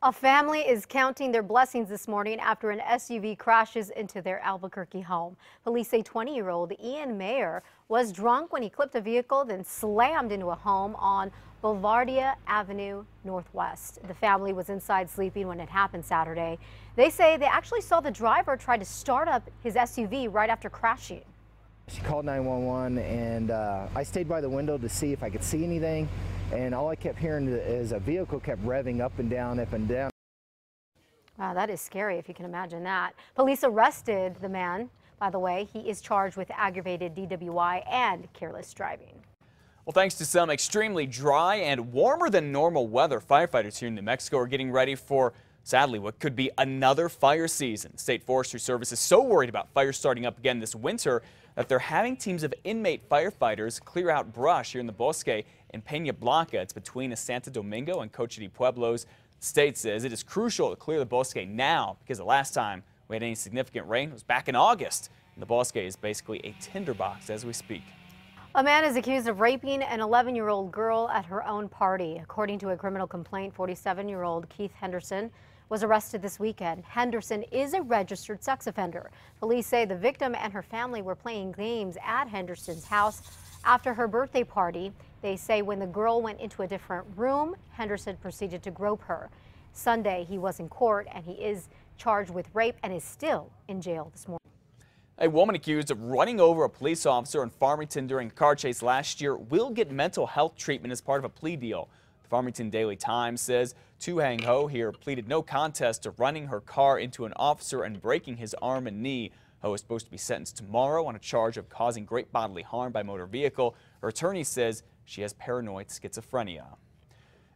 A family is counting their blessings this morning after an SUV crashes into their Albuquerque home. Police say 20-year-old Ian Mayer was drunk when he clipped a vehicle, then slammed into a home on Boulevardia Avenue Northwest. The family was inside sleeping when it happened Saturday. They say they actually saw the driver try to start up his SUV right after crashing. She called 911 and I stayed by the window to see if I could see anything, and all I kept hearing is a vehicle kept revving up and down, up and down. Wow, that is scary if you can imagine that. Police arrested the man. By the way, he is charged with aggravated DWI and careless driving. Well, thanks to some extremely dry and warmer than normal weather, firefighters here in New Mexico are getting ready for, sadly, what could be another fire season. State Forestry Service is so worried about fires starting up again this winter that they're having teams of inmate firefighters clear out brush here in the Bosque in Peña Blanca. It's between Santo Domingo and Coche de Pueblos. The state says it is crucial to clear the Bosque now because the last time we had any significant rain was back in August. And the Bosque is basically a tinderbox as we speak. A man is accused of raping an 11-year-old girl at her own party. According to a criminal complaint, 47-year-old Keith Henderson was arrested this weekend. Henderson is a registered sex offender. Police say the victim and her family were playing games at Henderson's house after her birthday party. They say when the girl went into a different room, Henderson proceeded to grope her. Sunday, he was in court and he is charged with rape and is still in jail this morning. A woman accused of running over a police officer in Farmington during a car chase last year will get mental health treatment as part of a plea deal. The Farmington Daily Times says Tu Hang Ho here pleaded no contest to running her car into an officer and breaking his arm and knee. Ho is supposed to be sentenced tomorrow on a charge of causing great bodily harm by motor vehicle. Her attorney says she has paranoid schizophrenia.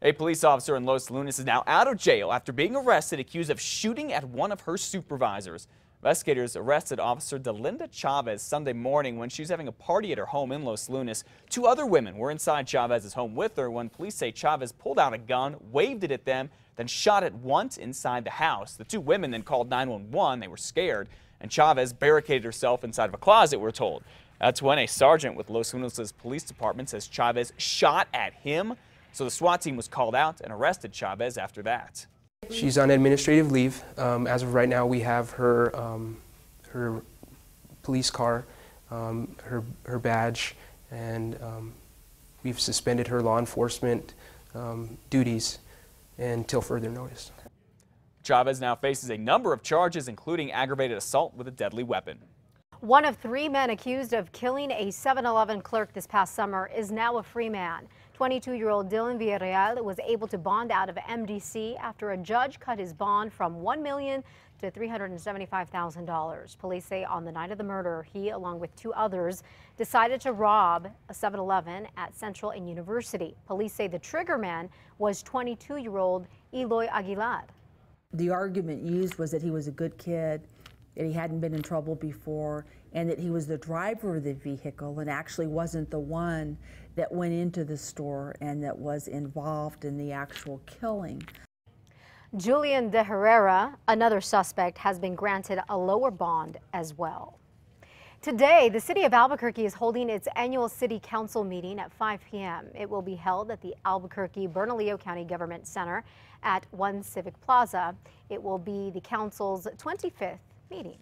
A police officer in Los Lunas is now out of jail after being arrested accused of shooting at one of her supervisors. Investigators arrested Officer Delinda Chavez Sunday morning when she was having a party at her home in Los Lunas. Two other women were inside Chavez's home with her when police say Chavez pulled out a gun, waved it at them, then shot it once inside the house. The two women then called 911. They were scared, and Chavez barricaded herself inside of a closet, we're told. That's when a sergeant with Los Lunas' police department says Chavez shot at him. So the SWAT team was called out and arrested Chavez after that. She's on administrative leave. As of right now, we have her her police car, her badge, and we've suspended her law enforcement duties until further notice. Chavez now faces a number of charges, including aggravated assault with a deadly weapon. One of three men accused of killing a 7-Eleven clerk this past summer is now a free man. 22-year-old Dylan Villarreal was able to bond out of MDC after a judge cut his bond from $1 million to $375,000. Police say on the night of the murder, he, along with two others, decided to rob a 7-Eleven at Central and University. Police say the trigger man was 22-year-old Eloy Aguilar. The argument used was that he was a good kid, that he hadn't been in trouble before, and that he was the driver of the vehicle and actually wasn't the one that went into the store and that was involved in the actual killing. Julian de Herrera, another suspect, has been granted a lower bond as well. Today, the city of Albuquerque is holding its annual city council meeting at 5 p.m. It will be held at the Albuquerque Bernalillo County Government Center at One Civic Plaza. It will be the council's 25th meeting.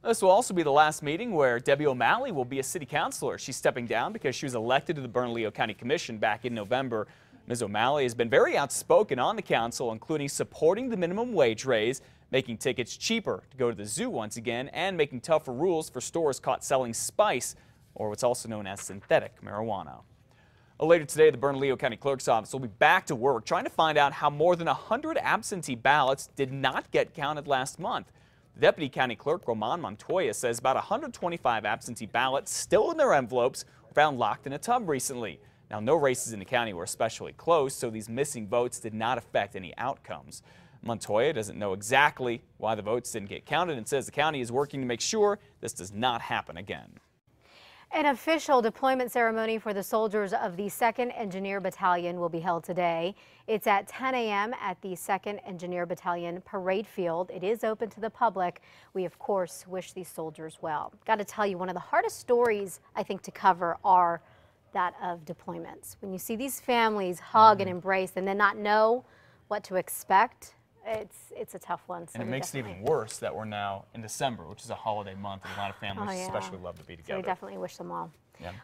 This will also be the last meeting where Debbie O'Malley will be a city councilor. She's stepping down because she was elected to the Bernalillo County Commission back in November. Ms. O'Malley has been very outspoken on the council, including supporting the minimum wage raise, making tickets cheaper to go to the zoo once again, and making tougher rules for stores caught selling spice, or what's also known as synthetic marijuana. Later today, the Bernalillo County Clerk's office will be back to work trying to find out how more than 100 absentee ballots did not get counted last month. The Deputy County Clerk, Roman Montoya, says about 125 absentee ballots still in their envelopes were found locked in a tub recently. Now, no races in the county were especially close, so these missing votes did not affect any outcomes. Montoya doesn't know exactly why the votes didn't get counted and says the county is working to make sure this does not happen again. An official deployment ceremony for the soldiers of the 2nd Engineer Battalion will be held today. It's at 10 a.m. at the 2nd Engineer Battalion Parade Field. It is open to the public. We, of course, wish these soldiers well. Got to tell you, one of the hardest stories, I think, to cover are that of deployments. When you see these families hug and embrace and then not know what to expect, it's a tough one. So And it makes it even worse that we're now in December, which is a holiday month, and a lot of families especially love to be together. So we definitely wish them well. Yeah. Well,